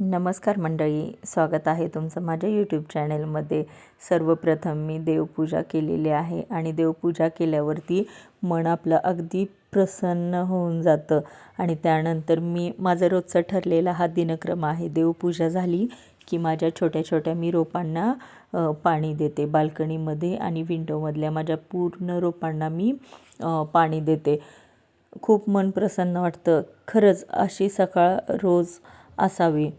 नमस्कार मंडळी, स्वागत आहे तुमचं माझ्या यूट्यूब चॅनलमध्ये. सर्वप्रथम मी देवपूजा केलेली आहे आणि देवपूजा केल्यावरती मन आपलं अगदी प्रसन्न होऊन जातं. आणि त्यानंतर मी माझा रोजचा ठरलेला हा दिनक्रम आहे. देवपूजा झाली की माझ्या छोट्या छोट्या मी रोपांना पाणी देते. बाल्कनीमध्ये आणि विंडोमधल्या माझ्या पूर्ण रोपांना मी पाणी देते. खूप मन प्रसन्न वाटतं. खरंच अशी सकाळ रोज असावी.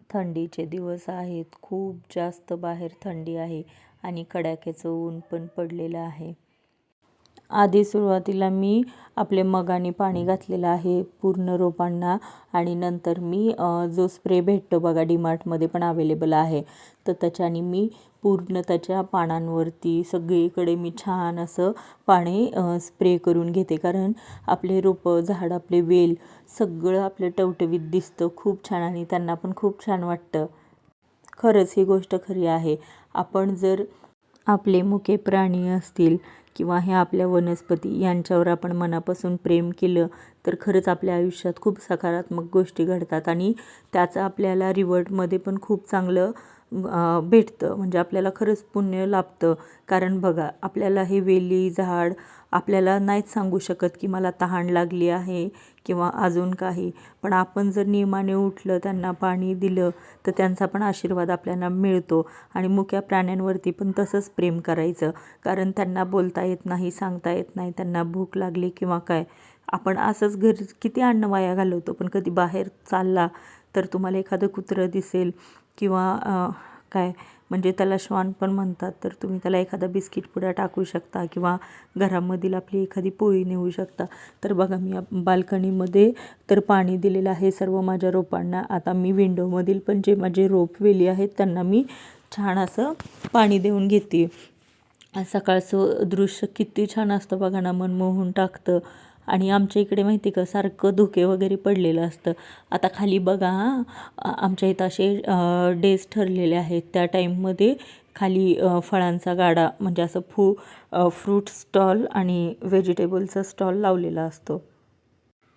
थंडीचे दिवस आहेत, खूप जास्त बाहेर थंडी आहे आणि कडाक्याचं ऊन पण पडलेलं आहे. आधी सुरुवातीला मी आपले मगाने पाणी घातलेलं आहे पूर्ण रोपांना आणि नंतर मी जो स्प्रे भेटतो बघा डीमार्टमध्ये पण अवेलेबल आहे, तर त्याच्याने मी पूर्ण त्याच्या पानांवरती सगळीकडे मी छान असं पाणी स्प्रे करून घेते. कारण आपले रोपं झाड आपले वेल सगळं आपलं टवटवीत दिसतं खूप छान आणि त्यांना पण खूप छान वाटतं. खरंच ही गोष्ट खरी आहे. आपण जर आपले मुके प्राणी असतील किंवा हे आपल्या वनस्पती यांच्यावर आपण मनापासून प्रेम केलं तर खरंच आपल्या आयुष्यात खूप सकारात्मक गोष्टी घडतात आणि त्याचं आपल्याला रिवॉर्डमध्ये पण खूप चांगलं भेटतं. म्हणजे आपल्याला खरंच पुण्य लाभतं. कारण बघा आपल्याला हे वेली झाड आपल्याला नाहीच सांगू शकत की मला तहान लागली आहे किंवा अजून काही, पण आपण जर नियमाने उठलं त्यांना पाणी दिलं तर त्यांचा पण आशीर्वाद आपल्याला मिळतो. आणि मुक्या प्राण्यांवरती पण तसंच प्रेम करायचं. कारण त्यांना बोलता येत नाही, सांगता येत नाही, त्यांना भूक लागली किंवा काय. आपण असंच घरी किती अन्न वाया घालवतो. पण कधी बाहेर चालला तर तुम्हाला एखादं कुत्रं दिसेल किंवा काय म्हणजे त्याला श्वान पण म्हणतात, तर तुम्ही त्याला एखादा बिस्किट पुडा टाकू शकता किंवा घरामधील आपली एखादी पोळी नेऊ शकता. तर बघा मी बाल्कनीमध्ये तर पाणी दिलेलं आहे सर्व माझ्या रोपांना. आता मी विंडोमधील पण जे माझे रोपवेली आहेत त्यांना मी छान असं पाणी देऊन घेते. सकाळचं दृश्य किती छान असतं बघा ना, मन मोहून टाकतं. आणि आमच्या इकडे माहिती का सारखं धुके वगैरे पडलेलं असतं. आता खाली बघा आमच्या इथं असे डेज ठरलेले आहेत. त्या टाईममध्ये खाली फळांचा गाडा म्हणजे असं फ्रूट स्टॉल आणि व्हेजिटेबलचा स्टॉल लावलेला असतो.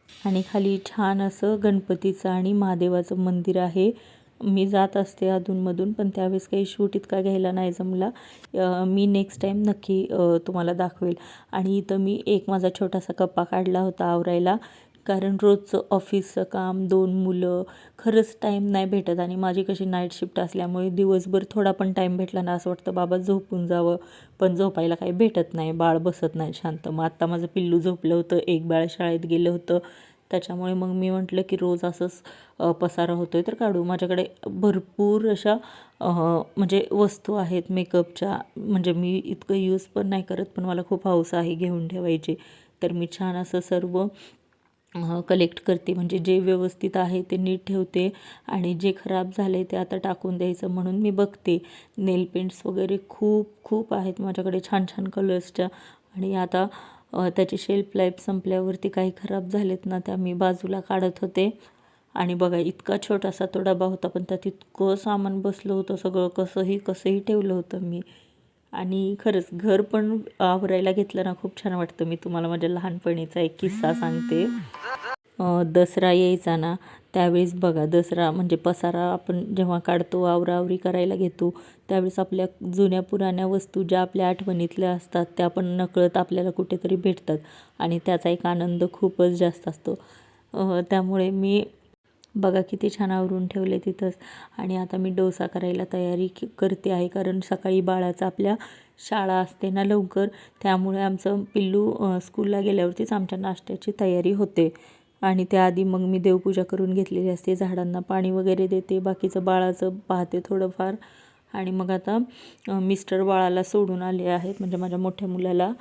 आणि खाली छान असं गणपतीचं आणि महादेवाचं मंदिर आहे. मी जात असते अधूनमधून, पण त्यावेळेस काही शूट इतका घ्यायला नाही जमला. मी नेक्स्ट टाईम नक्की तुम्हाला दाखवेल. आणि इथं मी एक माझा छोटासा कप्पा काढला होता आवरायला. कारण रोजचं ऑफिसचं काम, 2 मुलं, खरंच टाईम नाही भेटत. आणि माझी कशी नाईट शिफ्ट असल्यामुळे दिवसभर थोडा पण टाईम भेटला ना असं वाटतं बाबा झोपून जावं, पण झोपायला काही भेटत नाही. बाळ बसत नाही शांत. मग आत्ता माझं पिल्लू झोपलं होतं, एक बाळ शाळेत गेलं होतं. त्याच्यामुळे मग मी म्हटलं की रोज असंच पसारा होतो आहे तर काढू. माझ्याकडे भरपूर अशा म्हणजे वस्तू आहेत मेकअपच्या. म्हणजे मी इतकं यूज पण नाही करत, पण मला खूप हौस आहे घेऊन ठेवायची. तर मी छान असं सर्व कलेक्ट करते. म्हणजे जे व्यवस्थित आहे ते नीट ठेवते आणि जे खराब झालं आहे ते आता टाकून द्यायचं म्हणून मी बघते. नेल पेंट्स वगैरे खूप खूप आहेत माझ्याकडे छान छान कलर्सच्या. आणि आता त्याची शेल्फ लाईफ संपल्यावरती काही खराब झालेत ना त्या मी बाजूला काढत होते. आणि बघा इतका छोटासा तो डबा होता, पण त्यात इतकं सामान बसलं होतं, सगळं कसंही ठेवलं होतं मी. आणि खरंच घर पण आवरायला घेतलं ना खूप छान वाटतं. मी तुम्हाला माझ्या लहानपणीचा एक किस्सा सांगते. दसरा यायचा ना त्यावेळेस बघा, दसरा म्हणजे पसारा आपण जेव्हा काढतो, आवराआवरी करायला घेतो, त्यावेळेस आपल्या जुन्या पुराण्या वस्तू ज्या आपल्या आठवणीतल्या असतात त्या पण नकळत आपल्याला कुठेतरी भेटतात आणि त्याचा एक आनंद खूपच जास्त असतो. त्यामुळे मी बघा किती छान आवरून ठेवले तिथंच. आणि आता मी डोसा करायला तयारी करते आहे. कारण सकाळी बाळाचं आपल्या शाळा असते ना लवकर, त्यामुळे आमचं पिल्लू स्कूलला गेल्यावरतीच आमच्या नाश्त्याची तयारी होते. आणि त्याआधी मग मी देवपूजा करून घेतलेली असते, झाडांना पाणी वगैरे देते, बाकीचं बाळाचं पाहते थोडंफार. आणि मग आता मिस्टर बाळाला सोडून आले आहेत म्हणजे माझ्या मोठ्या मुलाला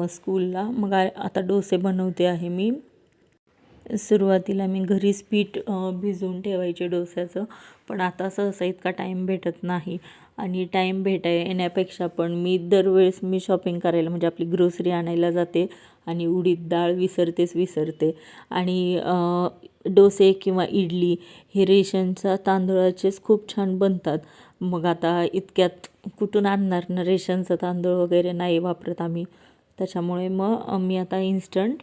स्कूलला. मग आता डोसे बनवते आहे मी. सुरुवातीला मी घरीच पीठ भिजवून ठेवायचे डोस्याचं, पण आता सहसा इतका टाईम भेटत नाही. आणि टाईम येण्यापेक्षा पण मी दरवेळेस मी शॉपिंग करायला म्हणजे आपली ग्रोसरी आणायला जाते आणि उडीद डाळ विसरते. आणि डोसे किंवा इडली हे रेशनच्या तांदळाचेच खूप छान बनतात. मग आता इतक्यात कुठून आणणार ना, रेशनचं तांदूळ वगैरे नाही वापरत आम्ही. त्याच्यामुळे मग मी आता इन्स्टंट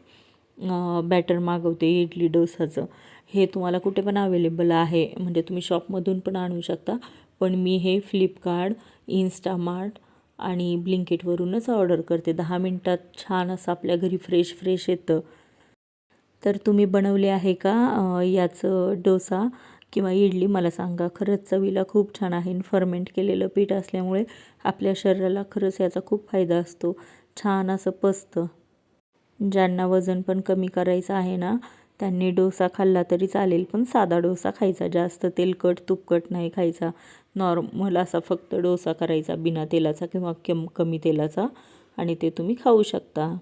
बॅटर मागवते इडली डोसाचं. हे तुम्हाला कुठे पण अवेलेबल आहे, म्हणजे तुम्ही शॉपमधून पण आणू शकता, पण मी हे फ्लिपकार्ट, इन्स्टामार्ट आणि ब्लिंकिटवरूनच ऑर्डर करते. 10 मिनटात छान असं आपल्या घरी फ्रेश फ्रेश येतं. तर तुम्ही बनवले आहे का याचं डोसा किंवा इडली? मला सांगा. खरंच चवीला खूप छान आहे. फर्मेंट केलेलं पीठ असल्यामुळे आपल्या शरीराला खरंच याचा खूप फायदा असतो. छान असं पचतं. ज्यांना वजन पण कमी करायचं आहे ना, त्यांनी डोसा खाल्ला तरी चालेल, पण साधा डोसा खायचा. जास्त तेलकट तुपकट नाही खायचा. नॉर्मल असा फक्त डोसा करायचा, बिना तेलाचा किंवा कमी तेलाचा, आणि ते तुम्ही खाऊ शकता.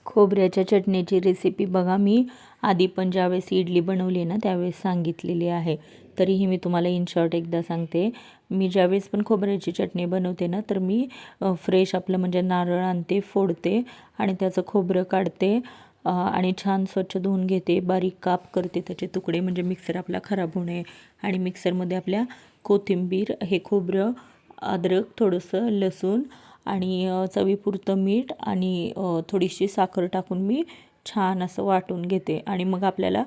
खोबऱ्याच्या चटणीची रेसिपी बघा, मी आधी पण ज्यावेळेस इडली बनवली ना त्यावेळेस सांगितलेली आहे. तरीही मी तुम्हाला इन शॉर्ट एकदा सांगते. मी ज्यावेळेस पण खोबऱ्याची चटणी बनवते ना, तर मी फ्रेश आपलं म्हणजे नारळ आणते, फोडते आणि त्याचं खोबरं काढते आणि छान स्वच्छ धुवून घेते. बारीक काप करते त्याचे तुकडे, म्हणजे मिक्सर आपला खराब होऊ नये. आणि मिक्सरमध्ये आपल्या कोथिंबीर, हे खोबरं, अद्रक, थोडंसं लसूण आणि चवीपुरतं मीठ आणि थोडीशी साखर टाकून मी छान असं वाटून घेते. आणि मग आपल्याला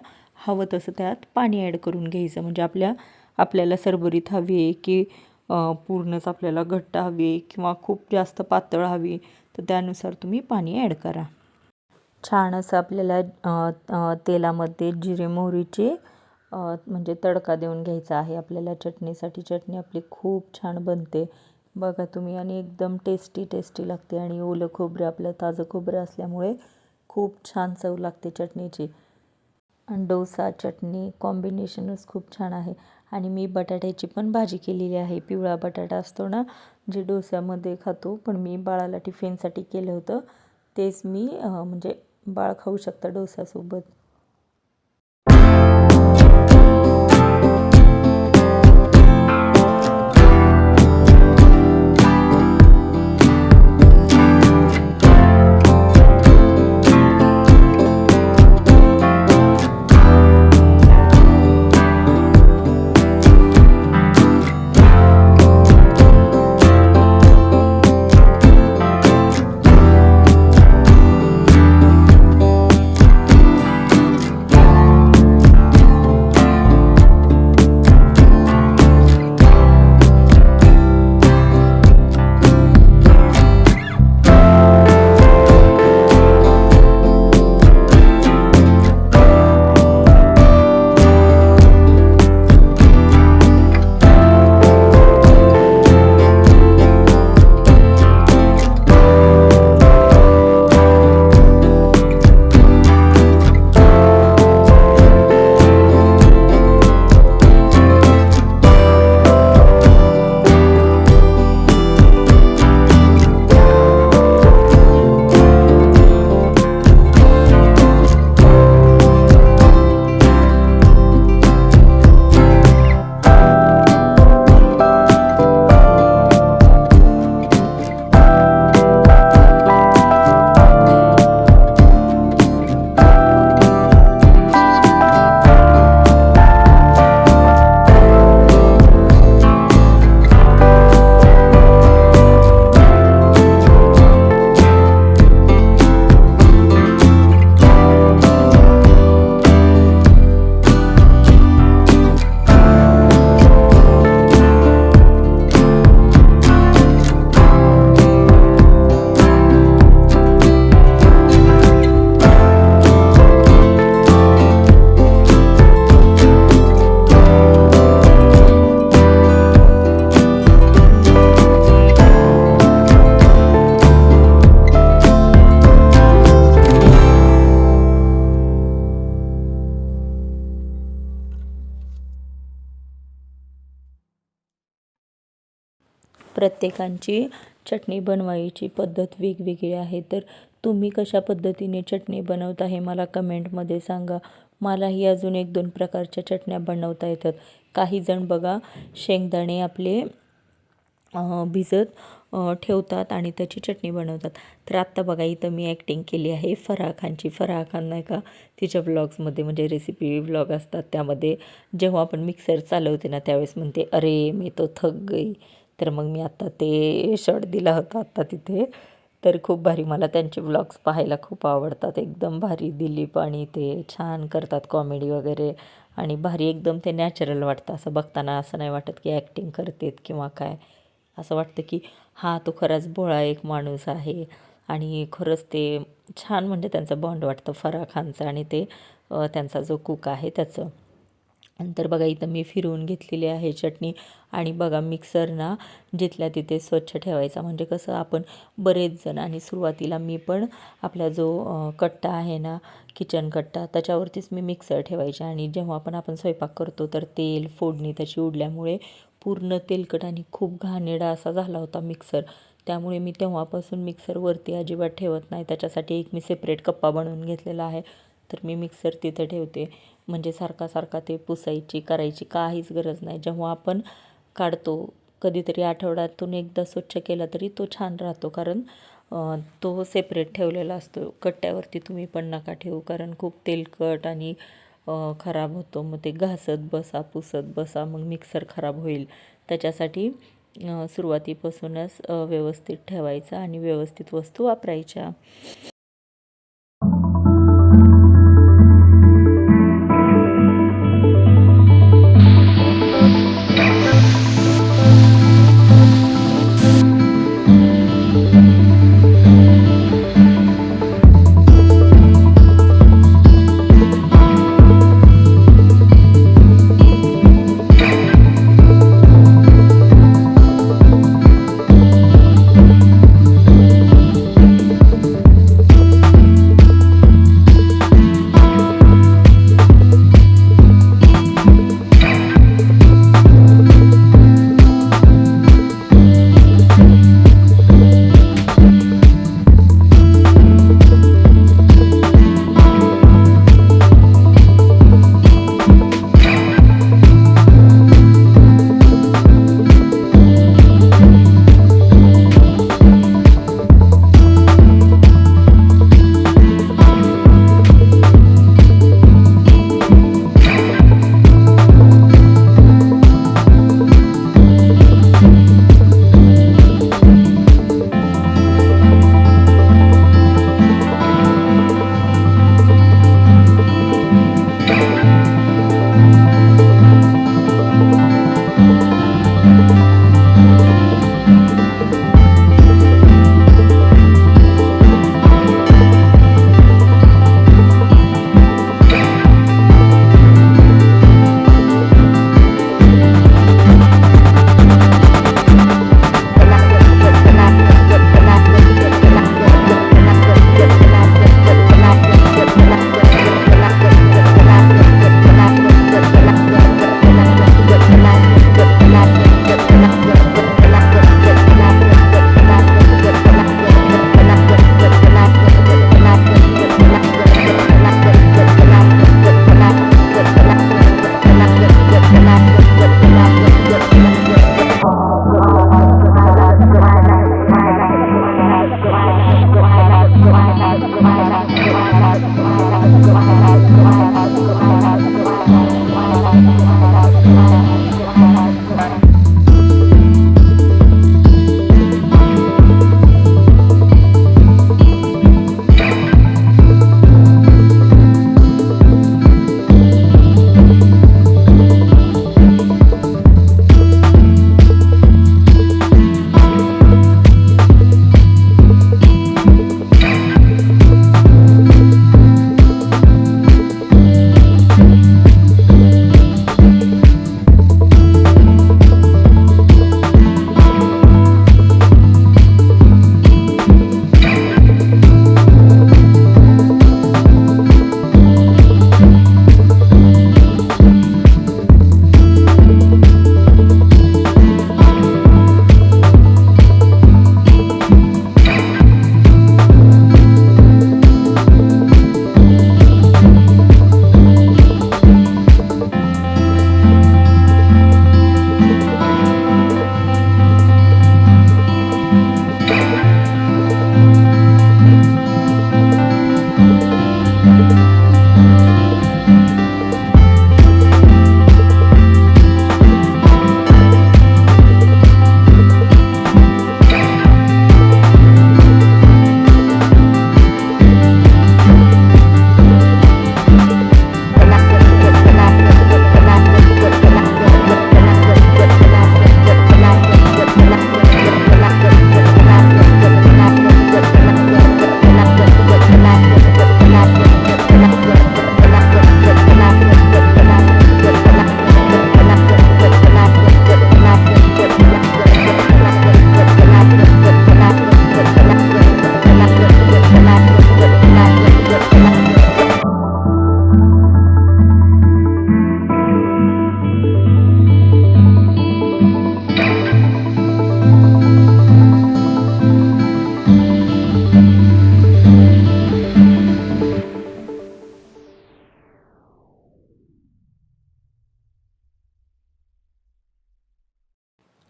हवं तसं त्यात पाणी ॲड करून घ्यायचं. म्हणजे आपल्याला सरबरीत हवी आहे की पूर्णच आपल्याला घट्ट हवी आहे किंवा खूप जास्त पातळ हवी, तर त्यानुसार तुम्ही पाणी ॲड करा. छान असं आपल्याला तेलामध्ये जिरे मोहरीचे म्हणजे तडका देऊन घ्यायचा आहे आपल्याला चटणीसाठी. चटणी आपली खूप छान बनते बघा तुम्ही, आणि एकदम टेस्टी लागते. आणि ओलं खोबरं, आपलं ताजं खोबरं असल्यामुळे खूप छान चव लागते चटणीची. आणि डोसा चटणी कॉम्बिनेशनच खूप छान आहे. आणि मी बटाट्याची पण भाजी केलेली आहे. पिवळा बटाटा असतो ना, जे डोस्यामध्ये खातो, पण मी बाळाला टिफिनसाठी केलं होतं. तेच मी म्हणजे बाळ खाऊ शकता डोस्यासोबत. प्रत्येकाची चटणी बनवायची पद्धत वेगवेगळी आहे. तर तुम्ही कशा पद्धतीने चटणी बनवता हे मला कमेंटमध्ये सांगा. मलाही अजून 1-2 प्रकारच्या चटण्या बनवता येतात. काही जण बघा शेंगदाणे आपले भिजत ठेवतात आणि त्याची चटणी बनवतात. तर आत्ता बघा इथं मी ॲक्टिंग केली आहे फराह खानची. फराह खान नाही का, तिच्या व्लॉग्समध्ये म्हणजे रेसिपी व्लॉग असतात, त्यामध्ये जेव्हा आपण मिक्सर चालवते ना त्यावेळेस म्हणते, अरे मी तो थक गई. तर मग मी आत्ता ते शॉट दिला होता आत्ता तिथे. तर खूप भारी मला त्यांचे व्लॉग्स पाहायला खूप आवडतात. एकदम भारी दिलीप आणि ते छान करतात कॉमेडी वगैरे आणि भारी एकदम ते नॅचरल वाटतं. असं बघताना असं नाही वाटत की ॲक्टिंग करतेत किंवा काय. असं वाटतं की हा तो खराच भोळा एक माणूस आहे आणि खरंच ते छान म्हणजे त्यांचं बॉन्ड वाटतं फराह खानचं आणि ते त्यांचा जो कुक आहे त्याचं. नंतर बघा इथं मी फिरवून घेतलेली आहे चटणी आणि बघा मिक्सर ना जिथल्या तिथे स्वच्छ ठेवायचा. म्हणजे कसं आपण बरेच जण आणि सुरुवातीला मी पण आपला जो कट्टा आहे ना किचन कट्टा त्याच्यावरतीच मी मिक्सर ठेवायचे आणि जेव्हा पण आपण स्वयंपाक करतो तर तेल फोडणी त्याची उडल्यामुळे पूर्ण तेलकट आणि खूप घाणेरडा असा झाला होता मिक्सर. त्यामुळे मी तेव्हापासून मिक्सरवरती अजिबात ठेवत नाही. त्याच्यासाठी एक मी सेपरेट कप्पा बनवून घेतलेला आहे. तर मी मिक्सर तिथं ठेवते. म्हणजे सारखा सारखा ते पुसायची करायची काहीच गरज नाही. जेव्हा आपण काढतो कधीतरी आठवड्यातून एकदा स्वच्छ केला तरी तो छान राहतो. कारण तो सेपरेट ठेवलेला असतो. कट्ट्यावरती तुम्ही पण नका ठेवू कारण खूप तेलकट आणि खराब होतो. मग ते घासत बसा पुसत बसा मग मिक्सर खराब होईल. त्याच्यासाठी सुरुवातीपासूनच व्यवस्थित ठेवायचा आणि व्यवस्थित वस्तू वापरायच्या.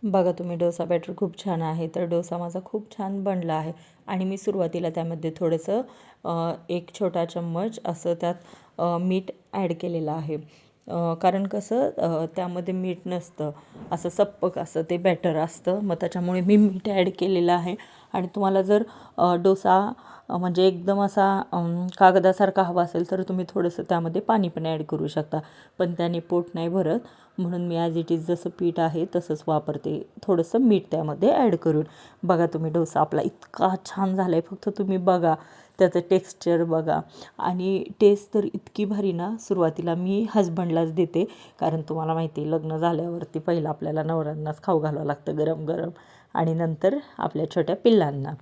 बघा तुम्ही डोसा बॅटर खूप छान आहे. तर डोसा माझा खूप छान बनला आहे आणि मी सुरुवातीला त्यामध्ये थोडंसं 1 छोटा चम्मच असं त्यात मीठ ॲड केलेलं आहे. कारण कसं त्यामध्ये मीठ नसतं, असं सप्पक असं ते बॅटर असतं. मग त्याच्यामुळे मी मीठ ॲड केलेलं आहे. आणि तुम्हाला जर डोसा म्हणजे एकदम असा कागदासारखा हवा असेल तर तुम्ही थोडंसं त्यामध्ये पाणी पण ॲड करू शकता. पण त्याने पोट नाही भरत, म्हणून मी ॲज इट इज जसं पीठ आहे तसंच वापरते, थोडंसं मीठ त्यामध्ये ॲड करून. बघा तुम्ही डोसा आपला इतका छान झाला आहे, फक्त तुम्ही बघा त्याचं टेक्स्चर बघा. आणि टेस्ट तर इतकी भारी ना, सुरुवातीला मी हसबंडलाच देते, कारण तुम्हाला माहिती आहे लग्न झाल्यावरती पहिलं आपल्याला नवऱ्यांनाच खाऊ घालावं लागतं गरम गरम, आणि नंतर आपल्या छोट्या पिल्लांना.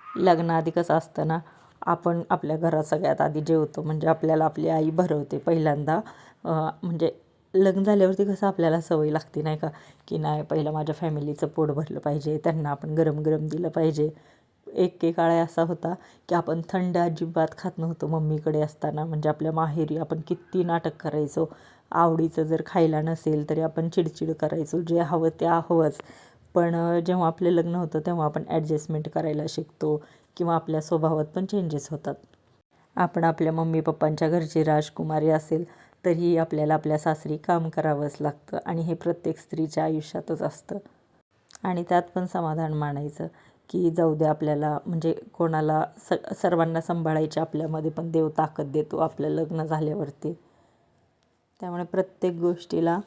लग्नाआधी कसं असतं ना, आपण आपल्या घरात सगळ्यात आधी जेवतो, म्हणजे आपल्याला आपली आई भरवते पहिल्यांदा. म्हणजे लग्न झाल्यावरती कसं आपल्याला सवय लागते नाही का, की नाही पहिलं माझ्या फॅमिलीचं पोट भरलं पाहिजे, त्यांना आपण गरम गरम दिलं पाहिजे. एक काळ असा होता की आपण थंड अजिबात खात नव्हतो मम्मीकडे असताना. म्हणजे आपल्या माहेरी आपण किती नाटक करायचो, आवडीचं जर खायला नसेल तरी आपण चिडचिड करायचो, जे हवं ते हवंच. पण जेव्हा आपलं लग्न होतं तेव्हा आपण ॲडजस्टमेंट करायला शिकतो, किंवा आपल्या स्वभावात पण चेंजेस होतात. आपण आपल्या मम्मी पप्पांच्या घरची राजकुमारी असेल तरीही आपल्याला आपल्या सासरी काम करावंच लागतं, आणि हे प्रत्येक स्त्रीच्या आयुष्यातच असतं. आणि त्यात पण समाधान मानायचं की जाऊ दे, आपल्याला म्हणजे कोणाला सर्वांना सांभाळायची आपल्यामध्ये पण देव ताकद देतो आपलं लग्न झाल्यावरती. त्यामुळे प्रत्येक गोष्टीला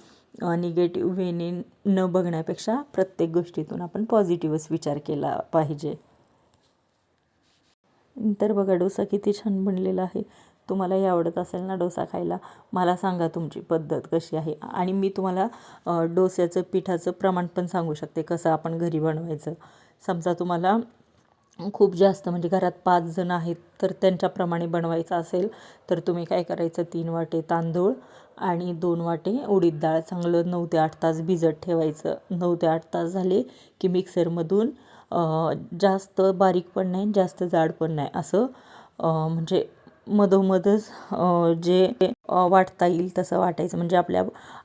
निगेटिव्ह वेने न बघण्यापेक्षा प्रत्येक गोष्टीतून आपण पॉझिटिव्हच विचार केला पाहिजे. तर बघा डोसा किती छान बनलेला आहे. तुम्हालाही आवडत असेल ना डोसा खायला, मला सांगा तुमची पद्धत कशी आहे. आणि मी तुम्हाला डोस्याचं पिठाचं प्रमाण पण सांगू शकते, कसं आपण घरी बनवायचं. समजा तुम्हाला खूप जास्त म्हणजे घरात 5 जण आहेत तर त्यांच्याप्रमाणे बनवायचं असेल तर तुम्ही काय करायचं, 3 वाटे तांदूळ आणि 2 वाटे उडीद डाळ चांगलं 9 ते 8 तास भिजत ठेवायचं. 9 ते 8 तास झाले की मिक्सरमधून जास्त बारीक पण नाही जास्त जाड पण नाही, असं म्हणजे मधोमधच जे वाटता येईल तसं वाटायचं. म्हणजे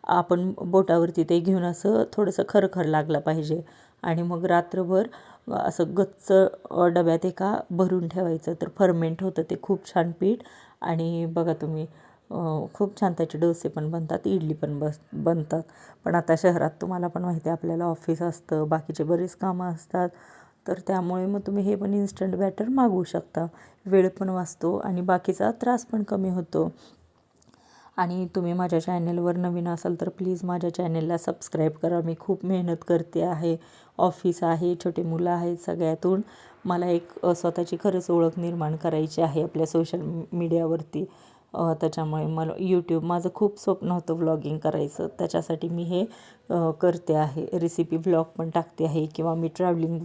आपण बोटावरती ते घेऊन असं थोडंसं खरखर लागलं पाहिजे. आणि मग रात्रभर असं गच्च डब्यात एका भरून ठेवायचं, तर फर्मेंट होतं ते खूप छान पीठ. आणि बघा तुम्ही खूप छान त्याचे डोसे पण बनतात, इडली पण बनतात. पण आता शहरात तुम्हाला पण माहिती आहे आपल्याला ऑफिस असतं, बाकीचे बरेच कामं असतात, तर त्यामुळे मग तुम्ही हे पण इन्स्टंट बॅटर मागवू शकता. वेळ पण वाचतो आणि बाकीचा त्रास पण कमी होतो. आणि तुम्ही माझ्या चॅनेलवर नवीन असाल तर प्लीज माझ्या चॅनेलला सबस्क्राईब करा. मी खूप मेहनत करते आहे, ऑफिस आहे, छोटे मुलं आहेत, सगळ्यातून मला एक स्वतःची खरंच ओळख निर्माण करायची आहे आपल्या सोशल मीडियावरती. त्याच्यामुळे मला यूट्यूब माझं खूप स्वप्न होतं व्लॉगिंग करायचं, त्याच्यासाठी मी हे करते आहे. रेसिपी व्लॉग पण टाकते आहे, किंवा मी ट्रॅव्हलिंग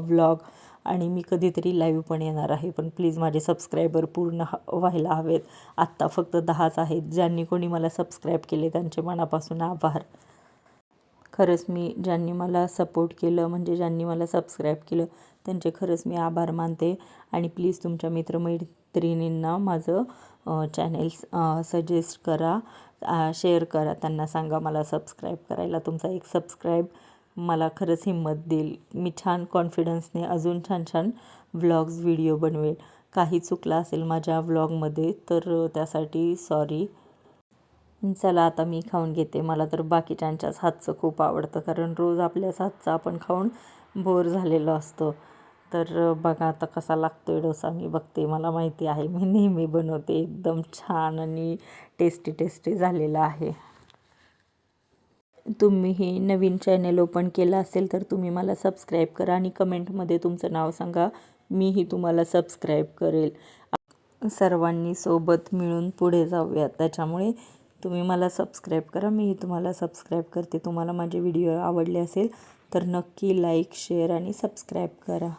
व्लॉग, आणि मी कधीतरी लाईव्ह पण येणार आहे. पण प्लीज माझे सबस्क्रायबर पूर्ण व्हायला हवेत. आत्ता फक्त 10च आहेत. ज्यांनी कोणी मला सबस्क्राईब केले त्यांचे मनापासून आभार. खरंच ज्यांनी मला सपोर्ट केलं, म्हणजे ज्यांनी मला सबस्क्राईब केलं, त्यांचे खरंच मी आभार मानते. आणि प्लीज तुमच्या मित्रमैत्रिणींना माझं चॅनेल्स सजेस्ट करा, शेअर करा, त्यांना सांगा मला सबस्क्राईब करायला. तुमचा एक सबस्क्राईब मला खरंच हिंमत देईल. मी छान कॉन्फिडन्सने अजून छान छान व्लॉग्स व्हिडिओ बनवेल. काही चुकलं असेल माझ्या व्लॉगमध्ये तर त्यासाठी सॉरी. चला आता मी खाऊन घेते. मला तर बाकीच्यांच्याच हातचं खूप आवडतं, कारण रोज आपल्याच हातचं आपण खाऊन बोर झालेलो असतो. तर बघा आता कसा लागतो आहे डोसा, मी बघते. मला माहिती आहे मी नेहमी बनवते, एकदम छान आणि टेस्टी टेस्टी झालेला आहे. तुम्हीही नवीन चॅनल ओपन केलं असेल तर तुम्ही मला सबस्क्राईब करा आणि कमेंटमध्ये तुमचं नाव सांगा, मीही तुम्हाला सबस्क्राईब करेल. सर्वांनी सोबत मिळून पुढे जाऊया, त्याच्यामुळे तुम्ही मला सबस्क्राईब करा, मीही तुम्हाला सबस्क्राईब करते. तुम्हाला माझे व्हिडिओ आवडले असेल तर नक्की लाईक, शेअर आणि सबस्क्राईब करा.